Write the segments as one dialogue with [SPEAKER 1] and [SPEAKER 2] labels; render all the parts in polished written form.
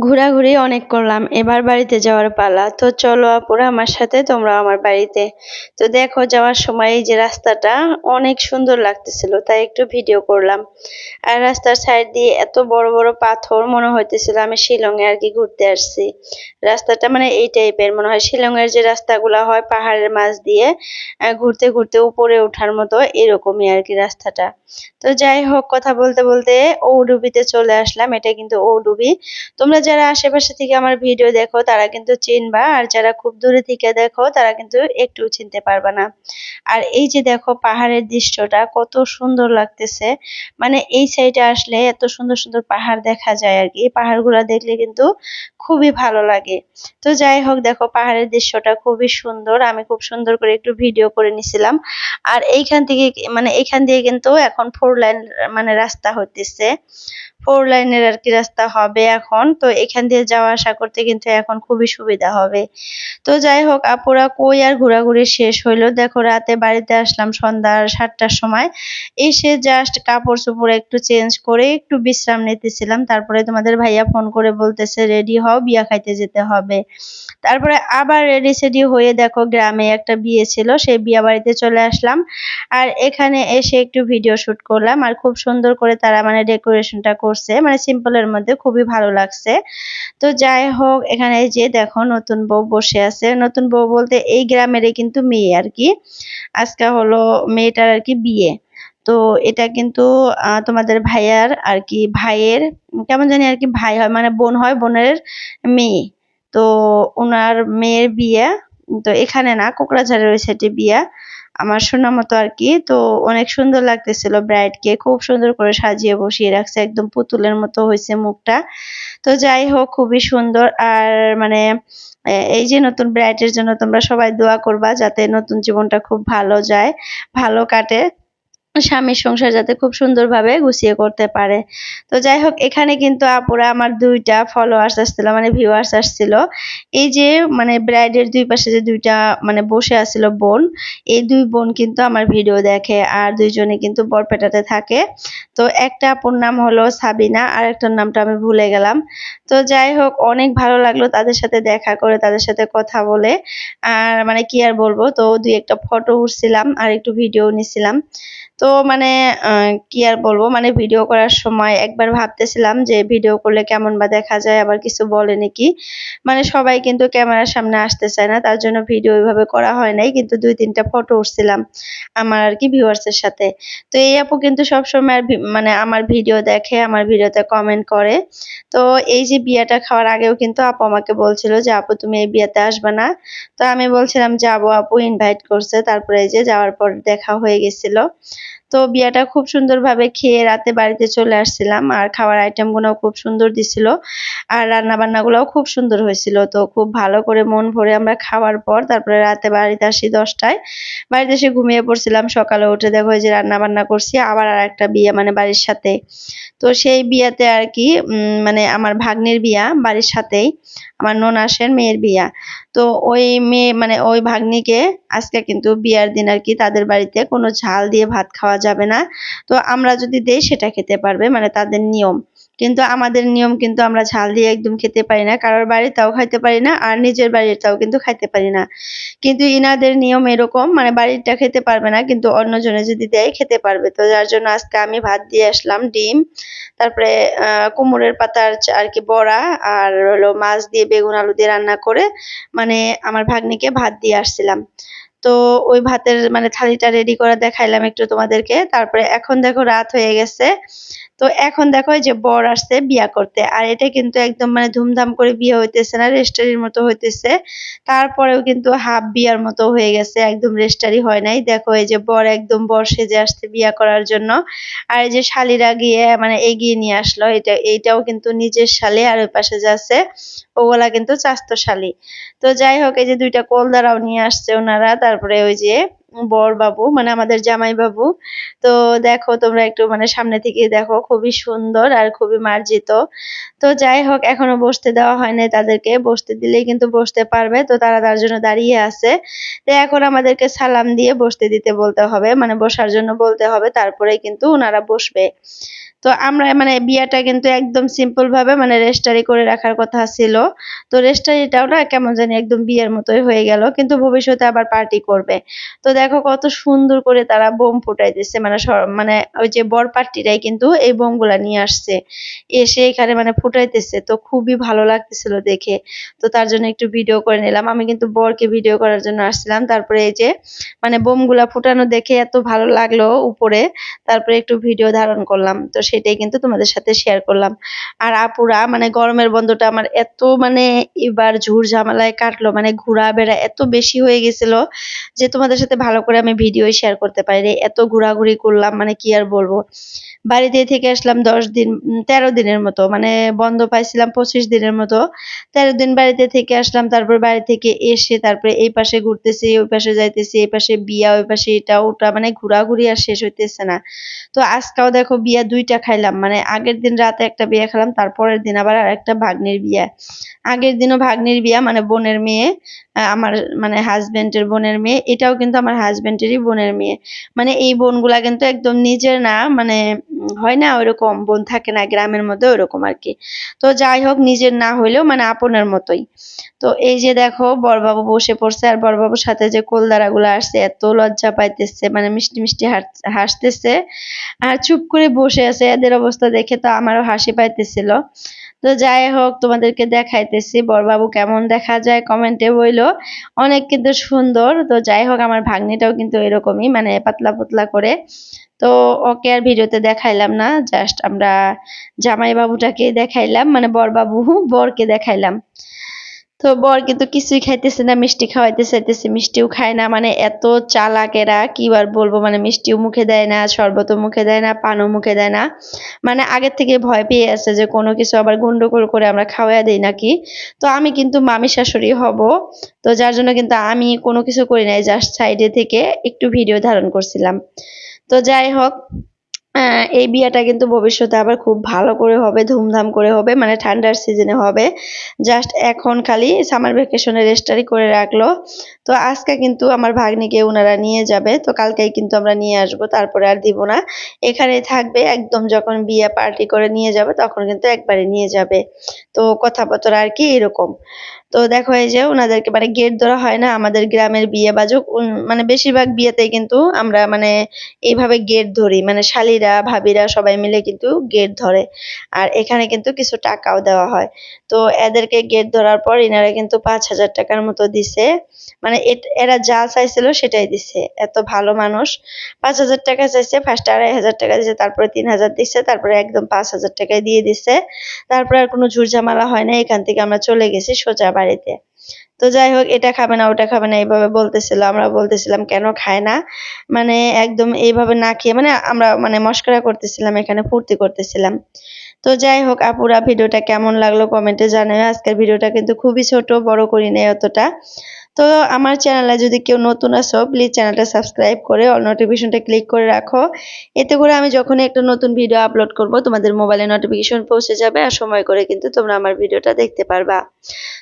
[SPEAKER 1] ঘোরাঘুরি অনেক করলাম, এবার বাড়িতে যাওয়ার পালা। তো চলো আপুরা আমার সাথে, তোমরা আমার বাড়িতে। তো দেখো যাওয়ার সময় এই যে রাস্তাটা অনেক সুন্দর লাগতেছিল, তাই একটু ভিডিও করলাম। আর রাস্তার সাইড দিয়ে এত বড় বড় পাথর, মনে হইতেছিল আমি শিলংয়ে আর কি ঘুরতে আসছি। রাস্তাটা মানে এই টাইপের, মনে হয় শিলংয়ের যে রাস্তাগুলা হয় পাহাড়ের মাঝ দিয়ে ঘুরতে ঘুরতে উপরে ওঠার মতো, এরকমই আর কি রাস্তাটা। তো যাই হোক, কথা বলতে বলতে ঔডুবিতে চলে আসলাম। এটা কিন্তু ঔডুবি। তোমরা যারা আশেপাশে থেকে আমার ভিডিও দেখো তারা কিন্তু চিনবা, আর যারা খুব দূরে থেকে দেখো তারা কিন্তু একটু চিনতে পারবা না। আর এই যে দেখো পাহাড়ের দৃশ্যটা কত সুন্দর লাগতেছে, মানে এই সাইডে আসলে এত সুন্দর সুন্দর পাহাড় দেখা যায় আর কি। এই পাহাড়গুলো দেখলে কিন্তু খুবই ভালো লাগে। তো যাই হোক, দেখো পাহাড়ের দৃশ্যটা খুবই সুন্দর, আমি খুব সুন্দর করে একটু ভিডিও করে নিছিলাম। আর এইখান থেকে মানে এইখান দিয়ে কিন্তু এখন 4 লাইন মানে রাস্তা হইতেছে। 4 লাইনের আর কি রাস্তা হবে এখন। তো এখান দিয়ে যাওয়া আসা করতে কিন্তু এখন খুবই সুবিধা হবে। তো যাই হোক আপুরা, কই আর ঘোরাঘুরি শেষ হইলো। দেখো রাতে বাড়িতে আসলাম সন্ধ্যা 7টার সময়। এসে জাস্ট কাপড় চোপড় একটু চেঞ্জ করে একটু বিশ্রাম নিতেছিলাম। তারপরে তোমাদের ভাইয়া ফোন করে বলতেছে রেডি হও, বিয়া খাইতে যেতে হবে। তারপরে আবার রেডি সেডি হয়ে দেখো গ্রামে একটা বিয়ে ছিল, সেই বিয়া বাড়িতে চলে আসলাম। আর এখানে এসে একটু ভিডিও শুট করলাম। আর খুব সুন্দর করে তারা মানে ডেকোরেশনটা করছে, মানে সিম্পলের মধ্যে খুবই ভালো লাগছে। তো যাই হোক, এখানে এই যে দেখো নতুন বউ বসে আছে। নতুন বউ বলতে এই গ্রামেরই কিন্তু মেয়ে আর কি। আজকে হলো মেয়েটার আর কি বিয়ে। তো এটা কিন্তু তোমাদের ভাইয়ার আর কি, ভাইয়ের কেমন জানি আর কি ভাই হয়, মানে বোন হয়, বোনের মেয়ে। তো ওনার মেয়ের বিয়ে। তো এখানে না, কোকড়াঝাড়ের ওই সাইডে বিয়া, আমার শোনা মতো আর কি। তো অনেক সুন্দর লাগতেছিল, ব্রাইডকে খুব সুন্দর করে সাজিয়ে বসিয়ে রাখছে, একদম পুতুলের মতো হয়েছে মুখটা। তো যাই হোক, খুবই সুন্দর। আর মানে এই যে নতুন ব্রাইডের জন্য তোমরা সবাই দোয়া করবা, যাতে নতুন জীবনটা খুব ভালো যায়, ভালো কাটে, স্বামীর সংসার যাতে খুব সুন্দরভাবে গুছিয়ে করতে পারে। তো যাই হোক, এখানে কিন্তু আপুরা আমার 2টা ফলোয়ার্স আসছিল, মানে ভিউয়ার্স আসছিল। এই যে মানে ব্রাইডের দুই পাশে যে 2টা মানে বসে আছিল বোন, এই 2 বোন কিন্তু আমার ভিডিও দেখে, আর 2জনে কিন্তু বরপেটাতে থাকে। তো একটা আপুর নাম হলো সাবিনা, আর একটার নামটা আমি ভুলে গেলাম। তো যাই হোক, অনেক ভালো লাগলো তাদের সাথে দেখা করে, তাদের সাথে কথা বলে। আর মানে কি আর বলবো, তো 2 একটা ফটো উঠছিলাম আর একটু ভিডিও নিছিলাম। তো মানে কি আর বলবো, মানে ভিডিও করার সময় একবার ভাবতেছিলাম যে ভিডিও করলে কেমন বা দেখা যায়, আবার কিছু বলে নাকি। মানে সবাই কিন্তু ক্যামেরার সামনে আসতে চায় না, তার জন্য ভিডিও ওইভাবে করা হয় নাই, কিন্তু 2-3টা ফটো উঠছিলাম আমার আর কি ভিউয়ার্স এর সাথে। তো এই আপু কিন্তু সবসময় মানে আমার ভিডিও দেখে, আমার ভিডিওতে কমেন্ট করে। তো এই যে বিয়েটা খাওয়ার আগেও কিন্তু আপু আমাকে বলছিল যে আপু তুমি এই বিয়েতে আসবে না। তো আমি বলছিলাম যাবো, আপু ইনভাইট করছে। তারপরে এই যে যাওয়ার পর দেখা হয়ে গেছিল। তো বিয়াটা খুব সুন্দরভাবে খেয়ে রাতে বাড়িতে চলে আসছিলাম, আর খাওয়ার আইটেম গুলোও খুব সুন্দর দিছিল, আর রান্না বান্না গুলাও খুব সুন্দর হয়েছিল। তো খুব ভালো করে মন ভরে আমরা খাওয়ার পর তারপরে রাতে বাড়িতে আসি 10টায়। বাড়িতে এসে ঘুমিয়ে পড়ছিলাম, সকালে উঠে দেখো এই যে রান্না বান্না করছি আবার আর একটা বিয়ে, মানে বাড়ির সাথে। তো সেই বিয়াতে আর কি মানে আমার ভাগ্নির বিয়া বাড়ির সাথেই, আমার ননাসের মেয়ের বিয়া। তো ওই মেয়ে মানে ওই ভাগ্নিকে আজকে কিন্তু বিয়ার দিন আর কি তাদের বাড়িতে কোনো ঝাল দিয়ে ভাত খাওয়া যাবে না। তো আমরা যদি দেই সেটা খেতে পারবে, মানে তাদের নিয়ম। কিন্তু আমাদের নিয়ম কিন্তু আমরা ঝাল দিয়ে একদম খেতে পারি না, কারোর বাড়িটাও খাইতে পারি না, আর নিজের বাড়িটাও কিন্তু খাইতে পারি না। কিন্তু ইনাদের নিয়ম এরকম, মানে বাড়িরটা খেতে পারবে না, কিন্তু অন্যজনে যদি দেয় খেতে পারবে। তো যার জন্য আজকে আমি ভাত দিয়ে আসলাম, ডিম, তারপরে কুমড়ের পাতার আর কি বড়া, আর হলো মাছ দিয়ে বেগুন আলু দিয়ে রান্না করে মানে আমার ভাগ্নিকে ভাত দিয়ে আসছিলাম। তো ওই ভাতের মানে থালিটা রেডি করে দেখাইলাম একটু তোমাদেরকে। তারপরে এখন দেখো রাত হয়ে গেছে। তো এখন দেখো এই যে বর আসছে বিয়া করতে, আর এটা কিন্তু একদম মানে ধুমধাম করে বিয়ে হইতেছে না, রেস্টারির মতো হইতেছে। তারপরেও কিন্তু হাফ বিয়ার মতো হয়ে গেছে, একদম রেস্টারি হয় নাই। দেখো এই যে বর একদম বর সেজে আসছে বিয়া করার জন্য। আর এই যে শালিরা গিয়ে মানে এগিয়ে নিয়ে আসলো, এইটাও কিন্তু নিজের শালি, আর ওই পাশে যে আছে ওগুলা কিন্তু চাস্তো শালি। তো যাই হোক, এই যে 2টা কোল দাঁড়াও নিয়ে আসছে ওনারা। তারপরে ওই যে বর বাবু মানে আমাদের জামাই বাবু। তো দেখো তোমরা একটু মানে সামনে থেকে দেখো, খুবই সুন্দর আর খুবই মার্জিত। তো যাই হোক, এখনো বসতে দেওয়া হয় নাই তাদেরকে, বসতে দিলেই কিন্তু বসতে পারবে। তো তারা তার জন্য দাঁড়িয়ে আছে। তো এখন আমাদেরকে সালাম দিয়ে বসতে দিতে বলতে হবে, মানে বসার জন্য বলতে হবে, তারপরেই কিন্তু ওনারা বসবে। তো আমরা মানে বিয়াটা কিন্তু একদম সিম্পল ভাবে মানে রেস্টারি করে রাখার কথা ছিল। তো রেস্টারিটাও না কেমন জানি একদম বিয়ের মতোই হয়ে গেল, কিন্তু ভবিষ্যতে আবার পার্টি করবে। তো দেখো কত সুন্দর করে তারা বোম ফুটাইতেছে, মানে মানে ওই যে বর পার্টিরাই কিন্তু এই বোমগুলা নিয়ে আসছে, এসে এখানে মানে ফুটাইতেছে। তো খুবই ভালো লাগতেছিল দেখে। তো তার জন্য একটু ভিডিও করে নিলাম। আমি কিন্তু বরকে ভিডিও করার জন্য আসছিলাম। তারপরে এই যে মানে বোমগুলা ফুটানো দেখে এত ভালো লাগলো উপরে, তারপরে একটু ভিডিও ধারণ করলাম। তো সেটাই কিন্তু তোমাদের সাথে শেয়ার করলাম। আর আপুরা মানে গরমের বন্ধটা আমার এত মানে এবার ঝুর ঝামেলায় কাটলো, মানে ঘোরাফেরা এত বেশি হয়ে গেছিল যে তোমাদের সাথে ভালো করে আমি ভিডিও শেয়ার করতে পারিনি। এত ঘোরাঘুরি করলাম, মানে কি আর বলবো। বাড়িতে থেকে আসলাম 10 দিন 13 দিনের মতো, মানে বন্ধ পাইছিলাম 25 দিনের মতো। 13 দিন বাড়িতে থেকে আসলাম। তারপর বাড়ি থেকে এসে তারপরে এই পাশে ঘুরতেছি, ওই পাশে যাইতেছি, এই পাশে বিয়া, ওই পাশে এটা ওটা, মানে ঘোরাঘুরি আর শেষ হইতেছে না। তো আজকেও দেখো বিয়া 2টা খাইলাম, মানে আগের দিন রাতে একটা বিয়া খেলাম, তারপরের দিন আবার আরেকটা ভাগ্নির বিয়া। আগের দিনও ভাগ্নির বিয়া, মানে বোনের মেয়ে, আমার মানে হাজবেন্ডের বোনের মেয়ে, এটাও কিন্তু আমার হাজবেন্ডেরই বোনের মেয়ে। মানে এই বোনগুলা কিন্তু একদম নিজের না, মানে হয় না ওইরকম বোন থাকে না গ্রামের মধ্যে, ওইরকম আর কি। তো যাই হোক, নিজের না হইলেও মানে আপনের মতোই। তো এই যে দেখো বড়বাবু বসে পড়ছে, আর বড়বাবুর সাথে যে কোলদারা গুলা আসছে এত লজ্জা পাইতেছে, মানে মিষ্টি মিষ্টি হাসতেছে আর চুপ করে বসে আছে। এদের অবস্থা দেখে তো আমারও হাসি পাইতেছিল। তো যাই হোক, তোমাদেরকে দেখাইতেছি বড়বাবু কেমন দেখা যায়, কমেন্টে বইলো। অনেক কিন্তু সুন্দর। তো যাই হোক, আমার ভাগ্নিটাও কিন্তু এরকমই, মানে পাতলা পাতলা করে। তো ওকে আর ভিডিওতে দেখাইলাম না, জাস্ট আমরা জামাই বাবুটাকে দেখাইলাম, মানে বরবাবু বরকে দেখাইলাম। তো বর কিন্তু কিছুই খাইতেছে না, মিষ্টি খাওয়াইতে চাইতেছে, মিষ্টিও খায় না। মানে এত চালাক এরা, কি আর বলবো। মানে মিষ্টিও মুখে দেয় না, শরবতও মুখে দেয় না, পানও মুখে দেয় না। মানে আগের থেকে ভয় পেয়ে আছে যে কোনো কিছু আবার গন্ডগোল করে আমরা খাওয়াইয়া দেই নাকি। তো আমি কিন্তু মামি শাশুড়ি হব, তো যার জন্য কিন্তু আমি কোনো কিছু করি নাই, জাস্ট সাইডে থেকে একটু ভিডিও ধারণ করছিলাম। তো যাই হোক, এই বিয়েটা কিন্তু ভবিষ্যতে আবার খুব ভালো করে হবে, ধুমধাম করে হবে, মানে ঠান্ডার সিজনে হবে। জাস্ট এখন খালি সামার ভ্যাকেশনে রেস্টারি করে রাখলো। তো আজকে কিন্তু আমার ভাগ্নিকে উনারা নিয়ে যাবে, তো কালকেই কিন্তু আমরা নিয়ে আসবো, তারপরে আর দিব না, এখানেই থাকবে একদম। যখন বিয়ে পার্টি করে নিয়ে যাবে তখন কিন্তু একবারে নিয়ে যাবে। তো কথাবার্তা আর কি এরকম। তো দেখো এই যে ওনাদেরকে মানে গেট ধরা হয় না আমাদের গ্রামের বিয়ে বাজুক, মানে বেশিরভাগ বিয়েতেই কিন্তু আমরা মানে এইভাবে গেট ধরি, মানে শালীরা ভাবিরা সবাই মিলে কিন্তু গেট ধরে। আর এখানে কিন্তু কিছু টাকাও দেওয়া হয়। তো এদেরকে গেট ধরার পর ইনারা কিন্তু 5,000 টাকার মতো দিছে। মানে এরা যা চাইছিল সেটাই দিছে, এত ভালো মানুষ। 5,000 টাকা চাইছে, ফার্স্টে 2,500 টাকা দিছে, তারপরে 3,000 দিছে, তারপরে একদম 5,000 টাকায় দিয়ে দিছে। তারপরে আর কোনো ঝুরঝামেলা হয় না, এখান থেকে আমরা চলে গেছি সোজা বাড়িতে। তো যাই হোক, এটা খাবে না ওটা খাবে না এইভাবে বলতেছিল, আমরা বলতেছিলাম কেন খায় না, মানে একদম এইভাবে না খেয়ে, মানে আমরা মানে মস্করা করতেছিলাম, এখানে ফুর্তি করতেছিলাম। তো যাই হোক, আপুরা ভিডিওটা কেমন লাগলো কমেন্টে জানাও। আজকের ভিডিওটা কিন্তু খুবই ছোট, বড় করি নাই অতটা। তো আমার চ্যানেলে যদি কেউ নতুন আসো, প্লিজ চ্যানেলটা সাবস্ক্রাইব করে অল নোটিফিকেশনটা ক্লিক করে রাখো। এতে করে আমি যখনই একটা নতুন ভিডিও আপলোড করব তোমাদের মোবাইলে নোটিফিকেশন পৌঁছে যাবে, আর সময় করে কিন্তু তোমরা আমার ভিডিওটা দেখতে পারবা।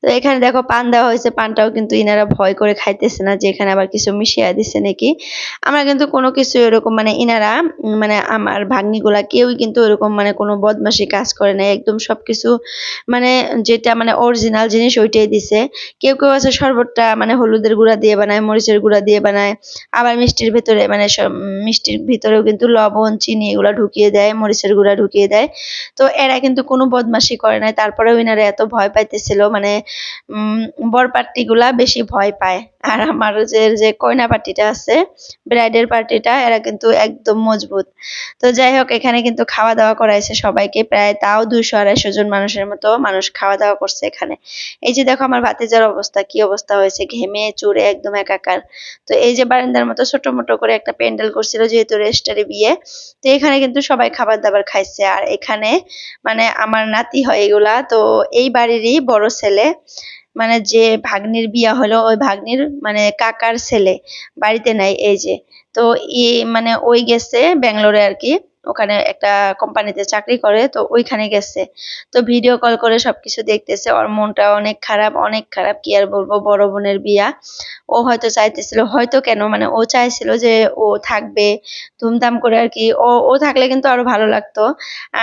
[SPEAKER 1] তো এখানে দেখো পান দেওয়া হয়েছে, পানটাও কিন্তু ইনারা ভয় করে খাইতেছে না যে এখানে আবার কিছু মিশিয়ে দিচ্ছে নাকি। আমরা কিন্তু কোনো কিছু এরকম মানে ইনারা মানে আমার ভাগ্নিগুলা কেউই কিন্তু এরকম মানে কোনো বদমাশি কাজ করে না, একদম সবকিছু মানে যেটা মানে অরিজিনাল জিনিস ওইটাই দিছে। কেউ কেউ আছে শরবতটা মানে হলুদের গুঁড়া দিয়ে বানায়, মরিচের গুঁড়া দিয়ে বানায়, আবার মিষ্টির ভেতরে মানে মিষ্টির ভিতরেও কিন্তু লবণ চিনি এগুলা ঢুকিয়ে দেয়, মরিচের গুঁড়া ঢুকিয়ে দেয়। তো এরা কিন্তু কোনো বদমাশি করে নাই, তারপরেও ইনারা এত ভয় পাইতেছিল, মানে বর পার্টিগুলা বেশি ভয় পায়। আর আমার যে কইনা পার্টিটা আছে, ব্রাইডের পার্টিটা, এরা কিন্তু একদম মজবুত। তো যাই হোক, এখানে কিন্তু খাওয়া দাওয়া করাইছে সবাইকে, প্রায় তাও 200-250 জন মানুষের মতো মানুষ খাওয়া দাওয়া করছে এখানে। এই যে দেখো আমার ভাতিজার অবস্থা, কি অবস্থা হয়েছে, ঘেমে চুরে একদম একাকার। তো এই যে বারান্দার মতো ছোট মোটো করে একটা প্যান্ডেল করছিল, যেহেতু রেস্টারে বিয়ে, তো এখানে কিন্তু সবাই খাবার দাবার খাইছে। আর এখানে মানে আমার নাতি হয় এগুলা, তো এই বাড়িরই বড় ছেলে, মানে যে ভাগ্নির বিয়া হলো ওই ভাগ্নির মানে কাকার ছেলে বাড়িতে নাই, এই যে। তো মানে ওই গেছে ব্যাঙ্গালোরে আর কি। ওখানে একটা কোম্পানিতে চাকরি করে, তো ওইখানে গেছে। তো ভিডিও কল করে সবকিছু দেখতেছে। ওর মনটা অনেক খারাপ, অনেক খারাপ, কি আর বলবো, বড় বোনের বিয়া। ও হয়তো চাইতেছিল, হয়তো কেন, মানে ও চাইছিল যে ও থাকবে ধুমধাম করে আর কি। ও থাকলে কিন্তু আরো ভালো লাগতো।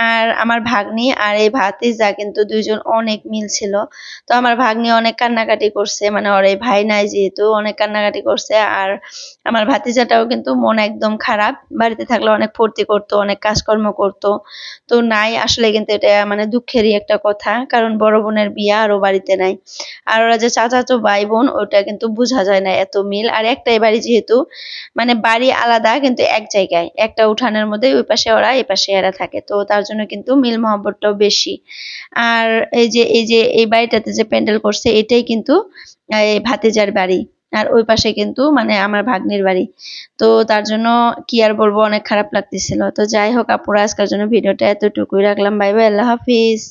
[SPEAKER 1] আর আমার ভাগ্নি আর এই ভাতিজা কিন্তু দুইজন অনেক মিল ছিল। তো আমার ভাগ্নি অনেক কান্নাকাটি করছে, মানে ওর এই ভাই নাই যেহেতু অনেক কান্নাকাটি করছে। আর আমার ভাতিজাটাও কিন্তু মন একদম খারাপ, বাড়িতে থাকলে অনেক ফুর্তি করতো, অনেক কাজকর্ম করতো। তো নাই আসলে, কিন্তু এটা মানে দুঃখেরই একটা কথা, কারণ বড় বোনের বিয়া আর ও বাড়িতে নাই। আর ওরা যে চাচাতো ভাই বোন, ওটা কিন্তু বোঝা যায় না এত মিল। আর একটাই বাড়ি যেহেতু, মানে বাড়ি আলাদা কিন্তু এক জায়গায়, একটা উঠানের মধ্যে ওই পাশে ওরা এই পাশে এরা থাকে, তো তার জন্য কিন্তু মিল মহব্বতটাও বেশি। আর এই যে এই বাড়িটাতে যে প্যান্ডেল করছে, এটাই কিন্তু এই ভাতিজার বাড়ি। আর ওই পাশে কিন্তু মানে আমার ভাগ্নির বাড়ি। তো তার জন্য কি আর বলবো, অনেক খারাপ লাগতেছিল। তো যাই হোক আপুরা, আজকের জন্য ভিডিওটা এতটুকুই রাখলাম। বাই বাই, আল্লাহ হাফিজ।